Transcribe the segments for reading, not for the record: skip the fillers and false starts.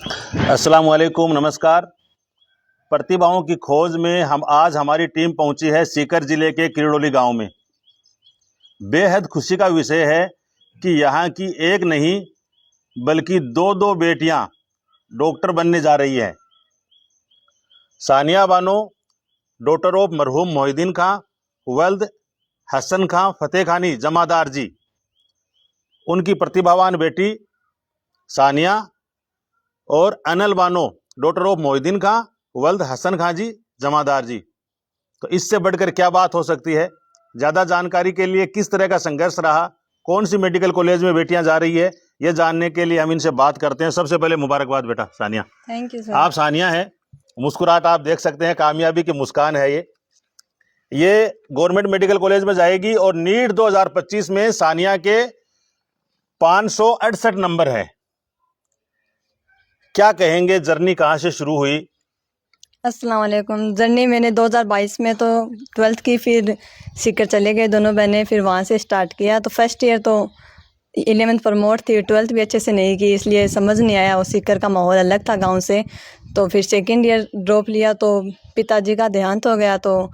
अस्सलाम वालेकुम, नमस्कार। प्रतिभाओं की खोज में हमारी टीम पहुंची है सीकर जिले के किरडोली गांव में। बेहद खुशी का विषय है कि यहाँ की एक नहीं बल्कि दो दो बेटियां डॉक्टर बनने जा रही हैं। सानिया बानो, डॉटर ऑफ मरहूम मोहिद्दीन खां, वल्द हसन खां फतेह खानी जमादार जी। उनकी प्रतिभावान बेटी सानिया और अनल बानो, डॉटर ऑफ मोहिद्दीन खां, वल्द हसन खां जी जमादार जी। तो इससे बढ़कर क्या बात हो सकती है। ज़्यादा जानकारी के लिए किस तरह का संघर्ष रहा, कौन सी मेडिकल कॉलेज में बेटियां जा रही है, ये जानने के लिए हम इनसे बात करते हैं। सबसे पहले मुबारकबाद बेटा सानिया। Thank you sir. आप सानिया हैं, मुस्कुराहट आप देख सकते हैं, कामयाबी की मुस्कान है ये गवर्नमेंट मेडिकल कॉलेज में जाएगी और नीट 2025 में सानिया के 568 नंबर है। क्या कहेंगे, जर्नी कहाँ से शुरू हुई? अस्सलाम वालेकुम। जर्नी मैंने 2022 में तो 12th की, फिर सीकर चले गए दोनों बहनें, फिर वहाँ से स्टार्ट किया। तो फर्स्ट ईयर तो 11th प्रमोट थी, 12th भी अच्छे से नहीं की, इसलिए समझ नहीं आया। और सीकर का माहौल अलग था गांव से। तो फिर सेकेंड ईयर ड्रॉप लिया तो पिताजी का देहांत हो गया, तो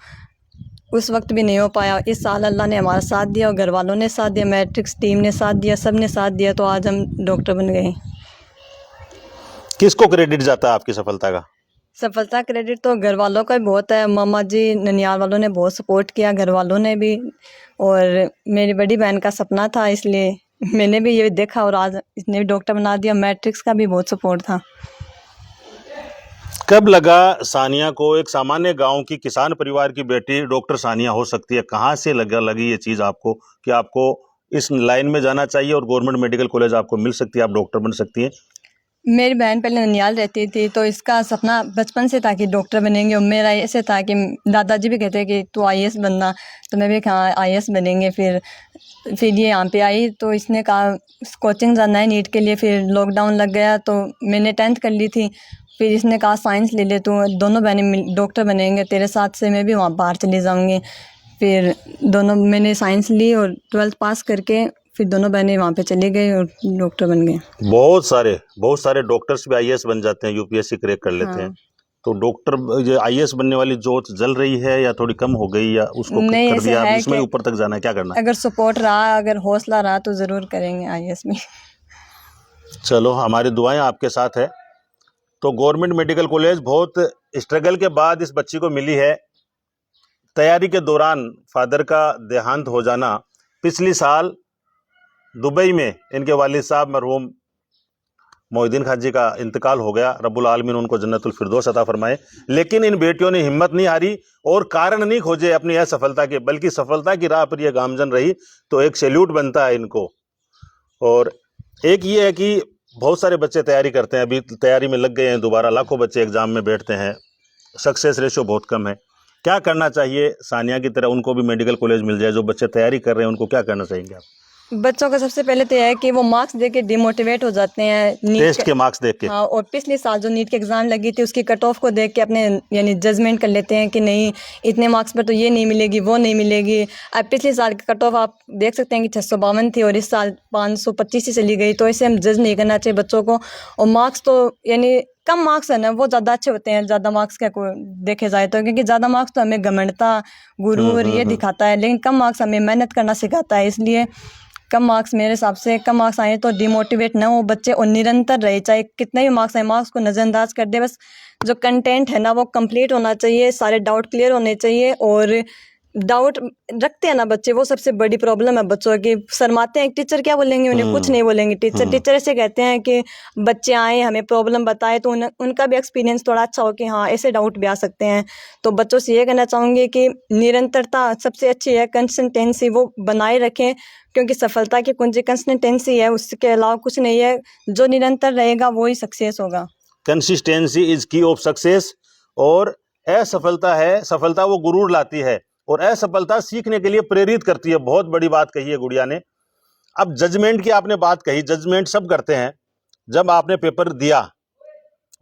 उस वक्त भी नहीं हो पाया। इस साल अल्लाह ने हमारा साथ दिया और घर वालों ने साथ दिया, मैट्रिक्स टीम ने साथ दिया, सब ने साथ दिया, तो आज हम डॉक्टर बन गए। किसको क्रेडिट जाता है आपकी सफलता का? सफलता क्रेडिट तो घर वालों का भी बहुत है। मामा जी ननियाल वालों ने बहुत सपोर्ट किया, घर वालों ने भी, और मेरी बड़ी बहन का सपना था, इसलिए मैंने भी ये देखा और आज इसने भी डॉक्टर बना दिया। मैट्रिक्स का भी बहुत सपोर्ट था। कब लगा सानिया को, एक सामान्य गांव की किसान परिवार की बेटी डॉक्टर सानिया हो सकती है? कहाँ से लगी ये चीज़ आपको कि आपको इस लाइन में जाना चाहिए और गवर्नमेंट मेडिकल कॉलेज आपको मिल सकती है, आप डॉक्टर बन सकती हैं? मेरी बहन पहले ननियाल रहती थी, तो इसका सपना बचपन से था कि डॉक्टर बनेंगे, और मेरा ऐसे था कि दादाजी भी कहते कि तू आईएएस बनना, तो मैं भी कहा आईएएस बनेंगे। फिर ये यहाँ पे आई तो इसने कहा कोचिंग जाना है नीट के लिए। फिर लॉकडाउन लग गया तो मैंने 10th कर ली थी। फिर इसने कहा साइंस ले ले, तू दोनों बहनें डॉक्टर बनेंगे, तेरे साथ से मैं भी वहाँ बाहर चली जाऊँगी। फिर दोनों मैंने साइंस ली और 12th पास करके फिर दोनों बहनें वहाँ पे चले गए और डॉक्टर बन गए। बहुत सारे डॉक्टर्स भी आईएएस बन जाते हैं, यूपीएससी क्रैक कर लेते हैं। तो डॉक्टर, ये आईएएस बनने वाली जोत जल रही है या थोड़ी कम हो गई, या उसको नहीं, कर दिया, ऐसा है इसमें कि ऊपर तक जाना है, क्या करना है? अगर सपोर्ट रहा, अगर हौसला रहा तो ज़रूर करेंगे आईएएस में। चलो, हमारी दुआएं आपके साथ है। तो गवर्नमेंट मेडिकल कॉलेज बहुत स्ट्रगल के बाद इस बच्ची को मिली है। तैयारी के दौरान फादर का देहांत हो जाना, पिछली साल दुबई में इनके वालिद साहब मरहूम मोहिद्दीन खां जी का इंतकाल हो गया। रब्बुल आलमीन उनको जन्नतुल फिरदौस अता फरमाए। लेकिन इन बेटियों ने हिम्मत नहीं हारी और कारण नहीं खोजे अपनी असफलता के, बल्कि सफलता की राह पर यह गामजन रही। तो एक सैल्यूट बनता है इनको। और एक ये है कि बहुत सारे बच्चे तैयारी करते हैं, अभी तैयारी में लग गए हैं दोबारा, लाखों बच्चे एग्जाम में बैठते हैं, सक्सेस रेशो बहुत कम है। क्या करना चाहिए सानिया की तरह उनको भी मेडिकल कॉलेज मिल जाए? जो बच्चे तैयारी कर रहे हैं उनको क्या करना चाहेंगे आप? बच्चों का सबसे पहले तो यह है कि वो मार्क्स देख के डिमोटिवेट हो जाते हैं, टेस्ट के मार्क्स देख के। हाँ, और पिछले साल जो नीट के एग्ज़ाम लगी थी उसकी कट ऑफ को देख के अपने यानी जजमेंट कर लेते हैं कि नहीं, इतने मार्क्स पर तो ये नहीं मिलेगी, वो नहीं मिलेगी। अब पिछले साल की कट ऑफ आप देख सकते हैं कि 652 थी और इस साल 525 ही चली गई। तो ऐसे हम जज नहीं करना चाहिए बच्चों को। और मार्क्स तो यानी कम मार्क्स है ना, वो ज़्यादा अच्छे होते हैं, ज़्यादा मार्क्स क्या को देखे जाए तो, क्योंकि ज़्यादा मार्क्स तो हमें घमंडता, गुरूर ये दिखाता है, लेकिन कम मार्क्स हमें मेहनत करना सिखाता है। इसलिए कम मार्क्स, मेरे हिसाब से कम मार्क्स आए तो डिमोटिवेट ना हो बच्चे और निरंतर रहे, चाहे कितने भी मार्क्स आए, मार्क्स को नज़रअंदाज कर दे। बस जो कंटेंट है ना वो कंप्लीट होना चाहिए, सारे डाउट क्लियर होने चाहिए। और डाउट रखते हैं ना बच्चे, वो सबसे बड़ी प्रॉब्लम है बच्चों की। शर्माते हैं, टीचर क्या बोलेंगे, उन्हें कुछ नहीं बोलेंगे। टीचर ऐसे कहते हैं कि बच्चे आए हमें प्रॉब्लम बताए, तो उनका भी एक्सपीरियंस थोड़ा अच्छा हो कि हाँ ऐसे डाउट भी आ सकते हैं। तो बच्चों से ये कहना चाहूँगी कि निरंतरता सबसे अच्छी है, कंसिस्टेंसी वो बनाए रखें, क्योंकि सफलता की कुंजी कंसिस्टेंसी है, उसके अलावा कुछ नहीं है। जो निरंतर रहेगा वो ही सक्सेस होगा। कंसिस्टेंसी इज की ऑफ सक्सेस। और असफलता है, सफलता वो गुरूर लाती है और असफलता सीखने के लिए प्रेरित करती है। बहुत बड़ी बात कही है गुड़िया ने। अब जजमेंट की आपने बात कही, जजमेंट सब करते हैं। जब आपने पेपर दिया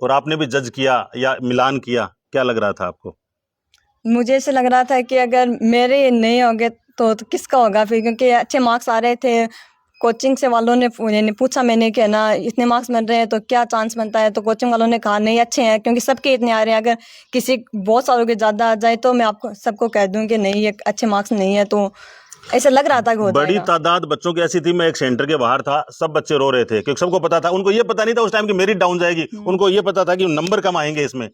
और आपने भी जज किया या मिलान किया, क्या लग रहा था आपको? मुझे ऐसे लग रहा था कि अगर मेरे नहीं होंगे तो किसका होगा फिर, क्योंकि अच्छे मार्क्स आ रहे थे, कोचिंग से वालों ने यानी पूछा मैंने कि ना इतने मार्क्स बन रहे हैं तो क्या चांस बनता है, तो कोचिंग वालों ने कहा नहीं अच्छे हैं, क्योंकि सबके इतने आ रहे हैं, अगर किसी बहुत सालों के ज़्यादा आ जाए तो मैं आपको सबको कह दूं कि नहीं ये अच्छे मार्क्स नहीं है। तो ऐसा लग रहा था कि हो बड़ी जाएगा। तादाद बच्चों की ऐसी थी, मैं एक सेंटर के बाहर था, सब बच्चे रो रहे थे क्योंकि सबको पता था, उनको ये पता नहीं था उस टाइम की मेरिट डाउन जाएगी, उनको ये पता था कि नंबर कम आएंगे इसमें।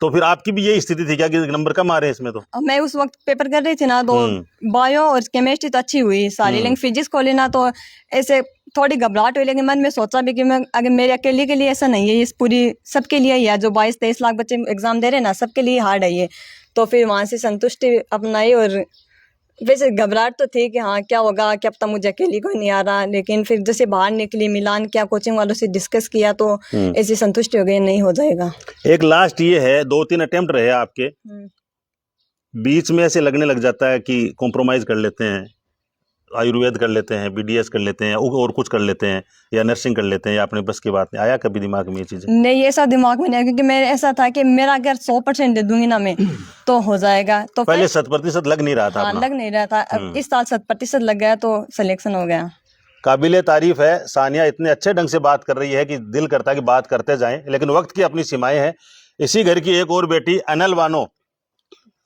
तो फिर आपकी भी यही स्थिति थी क्या कि नंबर कम आ रहे हैं इसमें? तो अब मैं उस वक्त पेपर कर रही थी ना, तो बायो और केमिस्ट्री तो अच्छी हुई सारी, लेकिन फिजिक्स को लेना तो ऐसे थोड़ी घबराहट हुई, लेकिन मन में सोचा भी कि मैं अगर मेरे अकेले के लिए ऐसा नहीं है, इस पूरी सबके लिए ही है, जो 22-23 लाख बच्चे एग्जाम दे रहे हैं ना, सबके लिए हार्ड है ये। तो फिर वहाँ से संतुष्टि अपनाई, और वैसे घबराहट तो थी कि हाँ क्या होगा, क्या पता मुझे अकेली कोई नहीं आ रहा, लेकिन फिर जैसे बाहर निकली, मिलान किया, कोचिंग वालों से डिस्कस किया, तो ऐसी संतुष्टि हो गई नहीं हो जाएगा। एक लास्ट ये है, 2-3 अटेम्प्ट रहे आपके, बीच में ऐसे लगने लग जाता है कि कॉम्प्रोमाइज कर लेते हैं, आयुर्वेद कर लेते हैं, बीडीएस कर लेते हैं, और कुछ कर लेते हैं, या नर्सिंग कर लेते हैं, या अपने बस की बात नहीं, आया कभी दिमाग में ये चीजें? नहीं, ऐसा दिमाग में नहीं आया, क्योंकि मेरा ऐसा था कि मेरा अगर 100% दे दूंगी ना मैं तो हो जाएगा। तो पहले 100% लग नहीं रहा था हाँ, अपना। लग नहीं रहा था, अब इस साल 100% लग गया तो सिलेक्शन हो गया। काबिले तारीफ है, सानिया इतने अच्छे ढंग से बात कर रही है कि दिल करता है कि बात करते जाएं, लेकिन वक्त की अपनी सीमाएं हैं। इसी घर की एक और बेटी अनल बानो,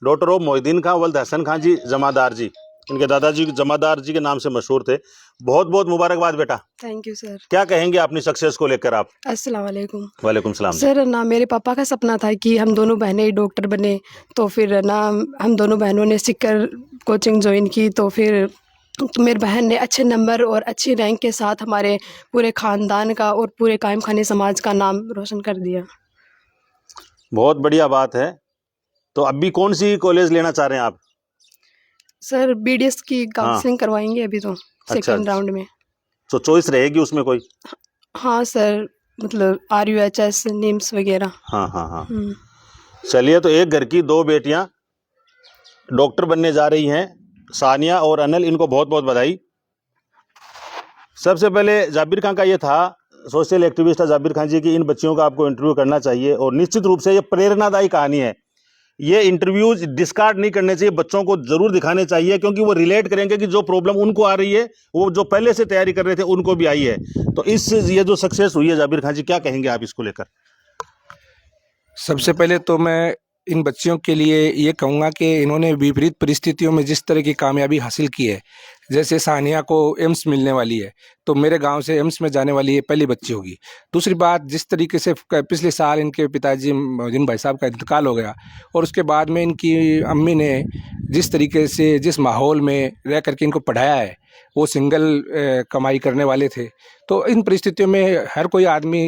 डॉटर ऑफ मोहिद्दीन खां वल्द हसन खां जी जमादार जी, इनके दादाजी जमादार जी के नाम से मशहूर थे। बहुत बहुत मुबारकबाद बेटा। Thank you sir. क्या कहेंगे अपनी सक्सेस को लेकर आप? अस्सलाम वालेकुम। वालेकुम सलाम। सर ना मेरे पापा का सपना था कि हम दोनों बहनें डॉक्टर बने, तो फिर ना हम दोनों बहनों ने सीकर कोचिंग ज्वाइन की, तो फिर मेरी बहन ने अच्छे नंबर और अच्छी रैंक के साथ हमारे पूरे ख़ानदान का और पूरे कायम खाने समाज का नाम रोशन कर दिया। बहुत बढ़िया बात है। तो अभी कौन सी कॉलेज लेना चाह रहे हैं आप? सर बीडीएस की काउंसलिंग करवाएंगे अभी तो सेकंड राउंड में। तो चॉइस रहेगी उसमें कोई? हाँ सर, मतलब RUHS निम्स वगैरह। हाँ हाँ हाँ। चलिए, तो एक घर की 2 बेटियां डॉक्टर बनने जा रही हैं, सानिया और अनल, इनको बहुत बहुत बधाई। सबसे पहले जाबिर खान का ये था, सोशल एक्टिविस्ट है जाबिर खान जी, की इन बच्चियों का आपको इंटरव्यू करना चाहिए, और निश्चित रूप से ये प्रेरणादायी कहानी है। ये इंटरव्यूज डिस्कार्ड नहीं करने चाहिए, बच्चों को जरूर दिखाने चाहिए, क्योंकि वो रिलेट करेंगे कि जो प्रॉब्लम उनको आ रही है वो जो पहले से तैयारी कर रहे थे उनको भी आई है। तो इस ये जो सक्सेस हुई है जाबिर खान जी, क्या कहेंगे आप इसको लेकर? सबसे पहले तो मैं इन बच्चियों के लिए ये कहूँगा कि इन्होंने विपरीत परिस्थितियों में जिस तरह की कामयाबी हासिल की है, जैसे सानिया को एम्स मिलने वाली है, तो मेरे गांव से एम्स में जाने वाली ये पहली बच्ची होगी। दूसरी बात, जिस तरीके से पिछले साल इनके पिताजी मोहिद्दीन भाई साहब का इंतकाल हो गया, और उसके बाद में इनकी अम्मी ने जिस तरीके से जिस माहौल में रह करके इनको पढ़ाया है, वो सिंगल कमाई करने वाले थे, तो इन परिस्थितियों में हर कोई आदमी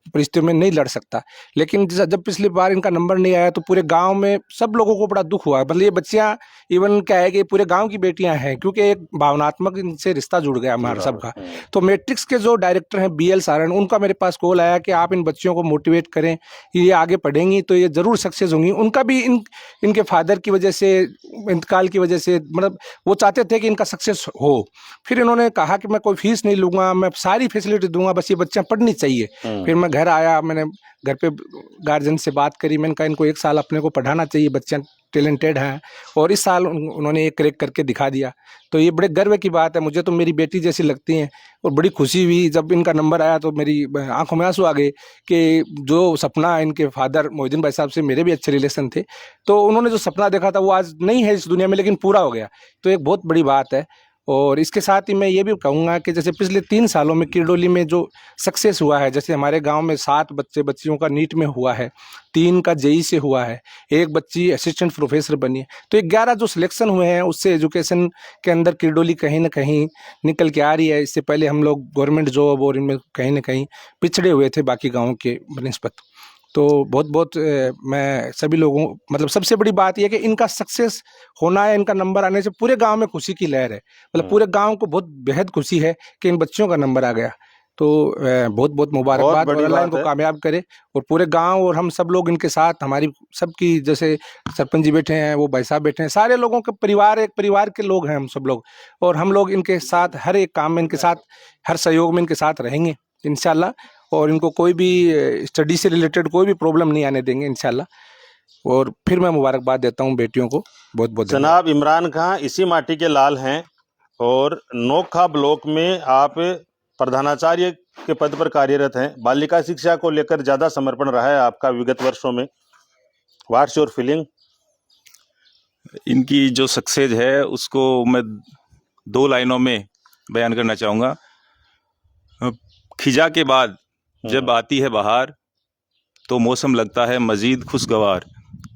परिस्थितियों में नहीं लड़ सकता। लेकिन जब पिछली बार इनका नंबर नहीं आया तो पूरे गांव में सब लोगों को बड़ा दुख हुआ। मतलब ये बच्चियां इवन क्या है कि पूरे गांव की बेटियां हैं, क्योंकि एक भावनात्मक इनसे रिश्ता जुड़ गया हमारा सबका। तो मैट्रिक्स के जो डायरेक्टर हैं BL सारण, उनका मेरे पास कॉल आया कि आप इन बच्चियों को मोटिवेट करें, ये आगे पढ़ेंगी तो ये ज़रूर सक्सेस होंगी। उनका भी इनके फादर की वजह से, इंतकाल की वजह से, मतलब वो चाहते थे कि इनका सक्सेस हो। फिर इन्होंने कहा कि मैं कोई फीस नहीं लूँगा, मैं सारी फैसिलिटी दूंगा, बस ये बच्चियाँ पढ़नी चाहिए। फिर मैं घर आया, मैंने घर पे गार्जियन से बात करी, मैंने कहा इनको 1 साल अपने को पढ़ाना चाहिए, बच्चियाँ टैलेंटेड हैं, और इस साल उन्होंने ये क्रैक करके दिखा दिया। तो ये बड़े गर्व की बात है, मुझे तो मेरी बेटी जैसी लगती हैं, और बड़ी खुशी हुई जब इनका नंबर आया, तो मेरी आंखों में आंसू आ गए कि जो सपना इनके फादर मोहिद्दीन भाई साहब से मेरे भी अच्छे रिलेशन थे, तो उन्होंने जो सपना देखा था वो आज नहीं है इस दुनिया में, लेकिन पूरा हो गया, तो एक बहुत बड़ी बात है। और इसके साथ ही मैं ये भी कहूँगा कि जैसे पिछले 3 सालों में किरडोली में जो सक्सेस हुआ है, जैसे हमारे गांव में 7 बच्चियों का नीट में हुआ है, 3 का JEE से हुआ है, 1 बच्ची असिस्टेंट प्रोफेसर बनी है, तो 11 जो सिलेक्शन हुए हैं उससे एजुकेशन के अंदर किरडोली कहीं ना कहीं निकल के आ रही है। इससे पहले हम लोग गवर्नमेंट जॉब और इनमें कहीं ना कहीं पिछड़े हुए थे बाकी गाँव के बनिस्बत। तो बहुत बहुत मैं सभी लोगों, मतलब सबसे बड़ी बात यह है कि इनका सक्सेस होना है, इनका नंबर आने से पूरे गांव में खुशी की लहर है। मतलब पूरे गांव को बहुत बेहद खुशी है कि इन बच्चियों का नंबर आ गया। तो बहुत बहुत मुबारकबाद, और अल्लाह इनको कामयाब करे, और पूरे गांव और हम सब लोग इनके साथ, हमारी सबकी, जैसे सरपंच जी बैठे हैं, वो भाई साहब बैठे हैं, सारे लोगों का परिवार, एक परिवार के लोग हैं हम सब लोग, और हम लोग इनके साथ हर एक काम में इनके साथ, हर सहयोग में इनके साथ रहेंगे इंशाल्लाह, और इनको कोई भी स्टडी से रिलेटेड कोई भी प्रॉब्लम नहीं आने देंगे इंशाल्लाह। और फिर मैं मुबारकबाद देता हूँ बेटियों को बहुत बहुत। जनाब इमरान खां इसी माटी के लाल हैं, और नोखा ब्लॉक में आप प्रधानाचार्य के पद पर कार्यरत हैं। बालिका शिक्षा को लेकर ज़्यादा समर्पण रहा है आपका विगत वर्षों में। What's your feeling? इनकी जो सक्सेस है उसको मैं 2 लाइनों में बयान करना चाहूँगा। खिजा के बाद जब आती है बहार तो मौसम लगता है मज़ीद खुशगवार।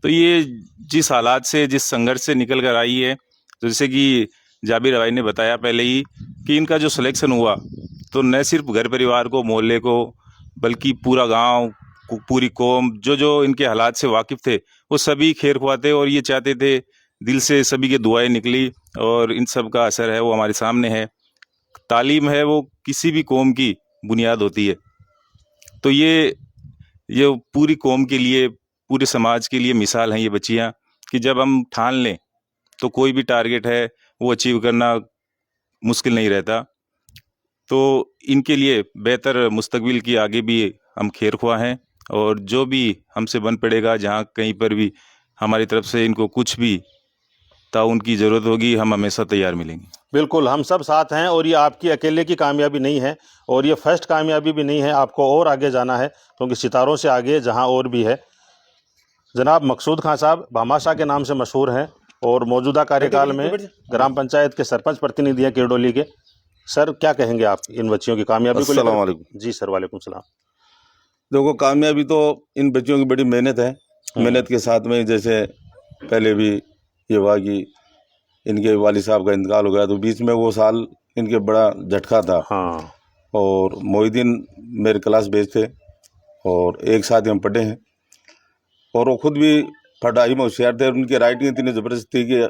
तो ये जिस हालात से, जिस संघर्ष से निकल कर आई है, तो जैसे कि जाबिर भाई ने बताया पहले ही कि इनका जो सिलेक्शन हुआ तो न सिर्फ घर परिवार को, मोहल्ले को, बल्कि पूरा गांव, पूरी कौम, जो इनके हालात से वाकिफ़ थे वो सभी खैर ख्वाह थे और ये चाहते थे, दिल से सभी की दुआएं निकली और इन सब का असर है वो हमारे सामने है। तालीम है वो किसी भी कौम की बुनियाद होती है। तो ये पूरी कौम के लिए, पूरे समाज के लिए मिसाल हैं ये बच्चियाँ कि जब हम ठान लें तो कोई भी टारगेट है वो अचीव करना मुश्किल नहीं रहता। तो इनके लिए बेहतर मुस्तकबिल की आगे भी हम खैर ख्वाह हैं और जो भी हमसे बन पड़ेगा, जहाँ कहीं पर भी हमारी तरफ से इनको कुछ भी ताउन की ज़रूरत होगी, हम हमेशा तैयार मिलेंगे। बिल्कुल, हम सब साथ हैं और ये आपकी अकेले की कामयाबी नहीं है और ये फर्स्ट कामयाबी भी नहीं है। आपको और आगे जाना है क्योंकि सितारों से आगे जहां और भी है। जनाब मकसूद खान साहब भामाशाह के नाम से मशहूर हैं और मौजूदा कार्यकाल में ग्राम पंचायत के सरपंच प्रतिनिधि हैं किरडोली के। सर, क्या कहेंगे आप इन बच्चियों की कामयाबी को लेकर? अस्सलाम वालेकुम। जी सर, वालेकुम सलाम। देखो, कामयाबी तो इन बच्चों की बड़ी मेहनत है। मेहनत के साथ में जैसे पहले भी ये हुआ कि इनके वालिद साहब का इंतकाल हो गया तो बीच में वो साल इनके बड़ा झटका था। हाँ। और मोहिद्दीन मेरे क्लास बेच थे और एक साथ ही हम पढ़े हैं और वो खुद भी पढ़ाई में होशियार थे। उनकी राइटिंग इतनी ज़बरदस्त थी कि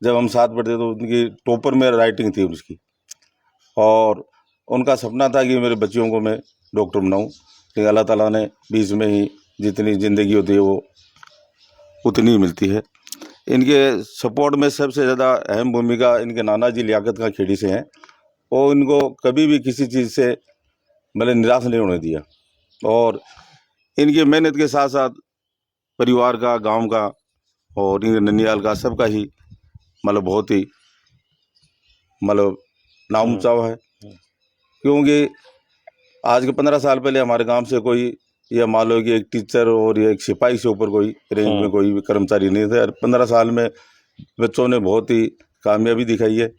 जब हम साथ पढ़ते तो उनकी टॉपर में राइटिंग थी उसकी। और उनका सपना था कि मेरे बच्चियों को मैं डॉक्टर बनाऊँ, लेकिन अल्लाह ताला ने बीच में ही जितनी ज़िंदगी होती है वो उतनी ही मिलती है। इनके सपोर्ट में सबसे ज़्यादा अहम भूमिका इनके नाना जी लियाकत खां खेड़ी से हैं। वो इनको कभी भी किसी चीज़ से मतलब निराश नहीं होने दिया और इनकी मेहनत के साथ साथ परिवार का, गांव का और इनके ननियाल का, सबका ही मतलब बहुत ही मतलब नाम ऊँचा है। क्योंकि आज के 15 साल पहले हमारे गांव से कोई, यह मान लो कि एक टीचर और एक सिपाही से ऊपर कोई रेंज में कोई भी कर्मचारी नहीं थे। 15 साल में बच्चों ने बहुत ही कामयाबी दिखाई है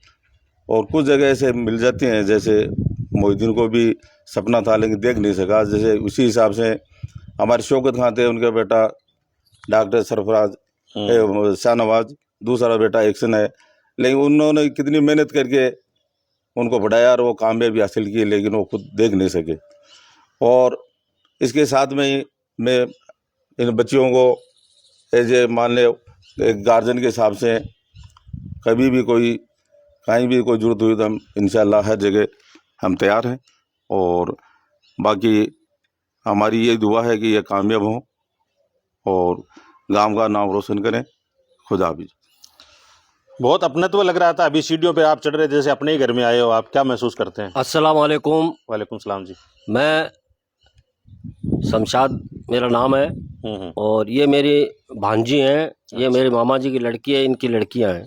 और कुछ जगह ऐसे मिल जाती हैं, जैसे मोहिद्दीन को भी सपना था लेकिन देख नहीं सका। जैसे उसी हिसाब से हमारे शौकत खां थे, उनका बेटा डॉक्टर सरफराज शाहनवाज, दूसरा बेटा एक्शन है, लेकिन उन्होंने कितनी मेहनत करके उनको पढ़ाया और वो कामयाबी हासिल की, लेकिन वो खुद देख नहीं सके। और इसके साथ में ही मैं इन बच्चियों को एज ए मान ले एक गार्जियन के हिसाब से कभी भी कोई कहीं भी कोई ज़रूरत हुई तो हम इंशाल्लाह हर जगह हम तैयार हैं। और बाकी हमारी ये दुआ है कि ये कामयाब हों और गांव का नाम रोशन करें। खुदा हाफिज़। बहुत अपनत्व लग रहा था, अभी सीढ़ियों पे आप चढ़ रहे थे जैसे अपने ही घर में आए हो। आप क्या महसूस करते हैं? अस्सलाम वालेकुम। वालेकुम सलाम जी। मैं शमशाद मेरा नाम है और ये मेरी भांजी हैं, ये मेरे मामा जी की लड़की है, इनकी लड़कियां हैं।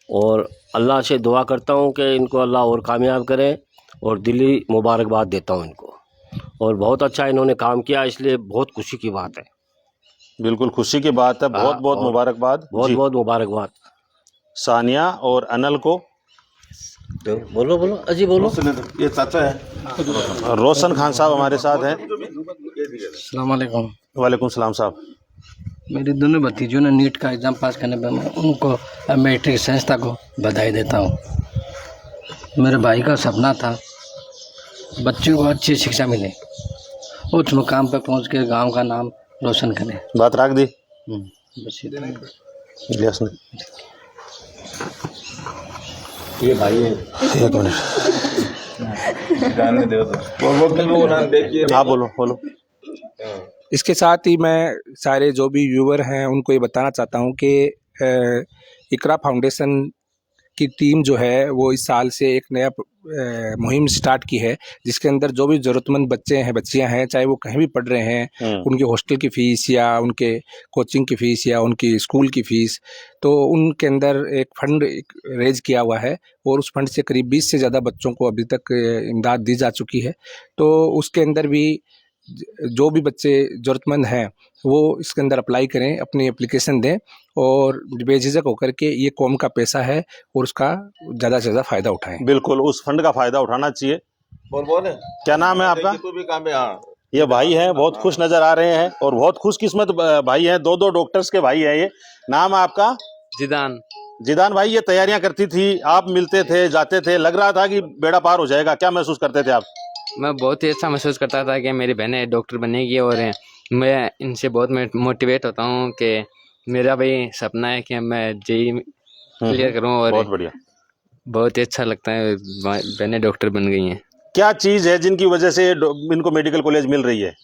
और अल्लाह से दुआ करता हूँ कि इनको अल्लाह और कामयाब करे और दिली मुबारकबाद देता हूँ इनको। और बहुत अच्छा इन्होंने काम किया, इसलिए बहुत खुशी की बात है। बिल्कुल खुशी की बात है। बहुत बहुत मुबारकबाद। बहुत बहुत मुबारकबाद सानिया और अनल को। बोलो बोलो अजी बोलो। ये चाचा है रोशन खान साहब हमारे साथ हैं। अस्सलाम वालेकुम। वालेकुम सलाम साहब। मेरी दोनों भतीजों ने नीट का एग्ज़ाम पास करने पर मैं उनको मैट्रिक संस्था को बधाई देता हूँ। मेरे भाई का सपना था बच्चों को अच्छी शिक्षा मिले, उच्च मुकाम पर पहुँच के गांव का नाम रोशन करें। बात रख दी बस इतना ही। इलियास ने। ये भाई है। एक मिनट। हाँ बोलो बोलो। इसके साथ ही मैं सारे जो भी व्यूवर हैं उनको ये बताना चाहता हूँ कि इकरा फाउंडेशन की टीम जो है वो इस साल से एक नया मुहिम स्टार्ट की है, जिसके अंदर जो भी ज़रूरतमंद बच्चे हैं, बच्चियां हैं, चाहे वो कहीं भी पढ़ रहे हैं, उनके हॉस्टल की फ़ीस या उनके कोचिंग की फ़ीस या उनकी स्कूल की फ़ीस, तो उनके अंदर एक फ़ंड रेज किया हुआ है और उस फंड से करीब 20 से ज़्यादा बच्चों को अभी तक इमदाद दी जा चुकी है। तो उसके अंदर भी जो भी बच्चे ज़रूरतमंद हैं वो इसके अंदर अप्लाई करें, अपनी एप्लीकेशन दें और बेझिझक होकर के ये कौम का पैसा है और उसका ज़्यादा से ज़्यादा फ़ायदा उठाएं। बिल्कुल उस फंड का फायदा उठाना चाहिए। बोल क्या नाम है आपका? तू भी काम है। हाँ, ये भाई हैं, बहुत खुश नजर आ रहे हैं और बहुत खुशकिस्मत भाई हैं, दो डॉक्टर्स के भाई हैं। ये नाम है आपका? जिदान। जिदान भाई, ये तैयारियां करती थी, आप मिलते थे, जाते थे, लग रहा था कि बेड़ा पार हो जाएगा, क्या महसूस करते थे आप? मैं बहुत ही अच्छा महसूस करता था कि मेरी बहनें डॉक्टर बनेगी और मैं इनसे बहुत मोटिवेट होता हूँ कि मेरा भाई सपना है कि मैं जेई क्लियर करूँ और बहुत बढ़िया। बहुत ही अच्छा लगता है बहनें डॉक्टर बन गई हैं। क्या चीज है जिनकी वजह से इनको मेडिकल कॉलेज मिल रही है?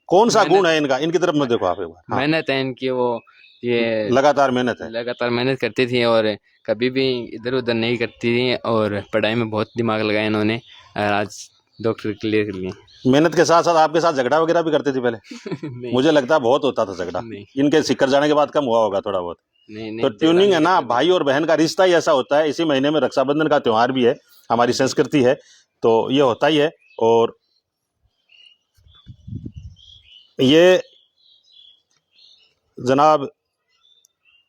कौन सा गुण है इनका? इनकी तरफ मत देखो आप एक बार। हाँ, मेहनत है इनकी, वो ये लगातार मेहनत है। लगातार मेहनत करती थी और कभी भी इधर उधर नहीं करती थी और पढ़ाई में बहुत दिमाग लगाया इन्होंने और आज डॉक्टर क्लियर कर ली। मेहनत के साथ साथ आपके साथ झगड़ा वगैरह भी करते थे पहले? नहीं, मुझे लगता है बहुत होता था झगड़ा। नहीं, इनके सिक्कर जाने के बाद कम हुआ होगा थोड़ा बहुत। नहीं, तो नहीं, ट्यूनिंग है ना, भाई और बहन का रिश्ता ही ऐसा होता है। इसी महीने में रक्षाबंधन का त्योहार भी है, हमारी संस्कृति है, तो ये होता ही है। और ये जनाब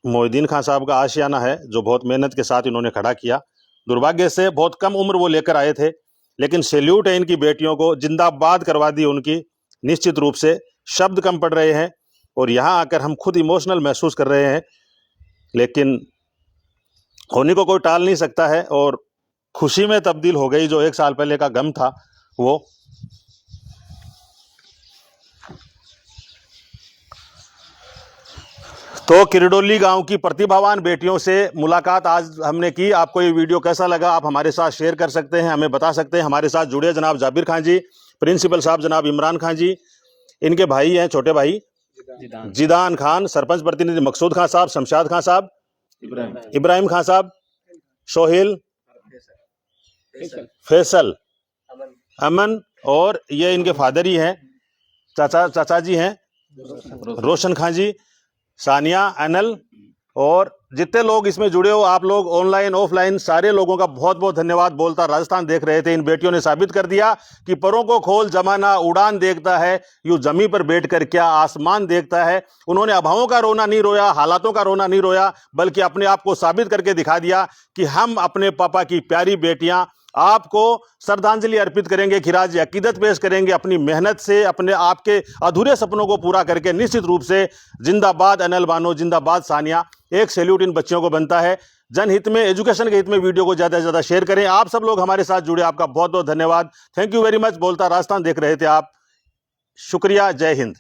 मोहिद्दीन खान साहब का आशियाना है जो बहुत मेहनत के साथ इन्होंने खड़ा किया। दुर्भाग्य से बहुत कम उम्र वो लेकर आए थे, लेकिन सैल्यूट है इनकी बेटियों को, जिंदाबाद करवा दी उनकी। निश्चित रूप से शब्द कम पड़ रहे हैं और यहाँ आकर हम खुद इमोशनल महसूस कर रहे हैं, लेकिन होने को कोई टाल नहीं सकता है और खुशी में तब्दील हो गई। जो 1 साल पहले का गम था वो। तो किरडोली गांव की प्रतिभावान बेटियों से मुलाकात आज हमने की। आपको ये वीडियो कैसा लगा आप हमारे साथ शेयर कर सकते हैं, हमें बता सकते हैं। हमारे साथ जुड़े जनाब जाबिर खान जी, प्रिंसिपल साहब जनाब इमरान खान जी, इनके भाई हैं छोटे भाई जिदान खान, सरपंच प्रतिनिधि मकसूद खान साहब, शमशाद खान साहब, इब्राहिम खान साहब, सोहेल, फैसल, अमन, और ये इनके फादर ही हैं, चाचा जी हैं रोशन खान जी, सानिया, अनल, और जितने लोग इसमें जुड़े हो आप लोग ऑनलाइन ऑफलाइन, सारे लोगों का बहुत बहुत धन्यवाद बोलता राजस्थान देख रहे थे। इन बेटियों ने साबित कर दिया कि परों को खोल जमाना उड़ान देखता है, यूं जमी पर बैठकर क्या आसमान देखता है। उन्होंने अभावों का रोना नहीं रोया, हालातों का रोना नहीं रोया, बल्कि अपने आप को साबित करके दिखा दिया कि हम अपने पापा की प्यारी बेटियां आपको श्रद्धांजलि अर्पित करेंगे, खिराज अकीदत पेश करेंगे अपनी मेहनत से, अपने आपके अधूरे सपनों को पूरा करके। निश्चित रूप से जिंदाबाद अनल बानो, जिंदाबाद सानिया। एक सैल्यूट इन बच्चियों को बनता है। जनहित में, एजुकेशन के हित में वीडियो को ज़्यादा से ज़्यादा शेयर करें। आप सब लोग हमारे साथ जुड़े, आपका बहुत बहुत धन्यवाद। Thank you very much. बोलता राजस्थान देख रहे थे आप, शुक्रिया, जय हिंद।